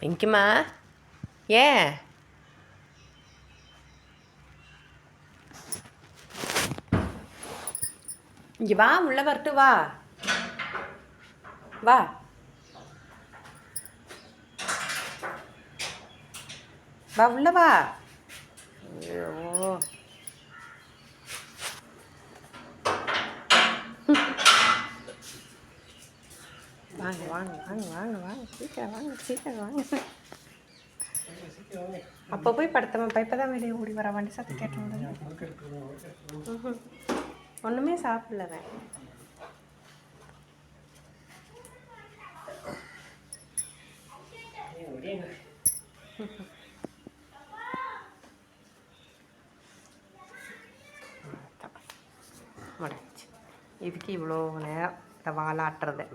பிங்கிமா ஏன் இங்கே வா, உள்ள வரட்டு, வா வா. வா உள்ள வா. ஐயோ வாங்க வாங்க வாங்க வாங்க வாங்க, சீக்கிரம் வாங்க, சீக்கிரம் வாங்க. அப்போ போய் படுத்தவன் இப்போ தான் வெளியே ஓடி வர, வண்டி சத்து கேட்டு ஒன்றுமே சாப்பிடலவன். முடிச்சு இதுக்கு இவ்வளோ நேரம் இந்த வாலாட்டுறது.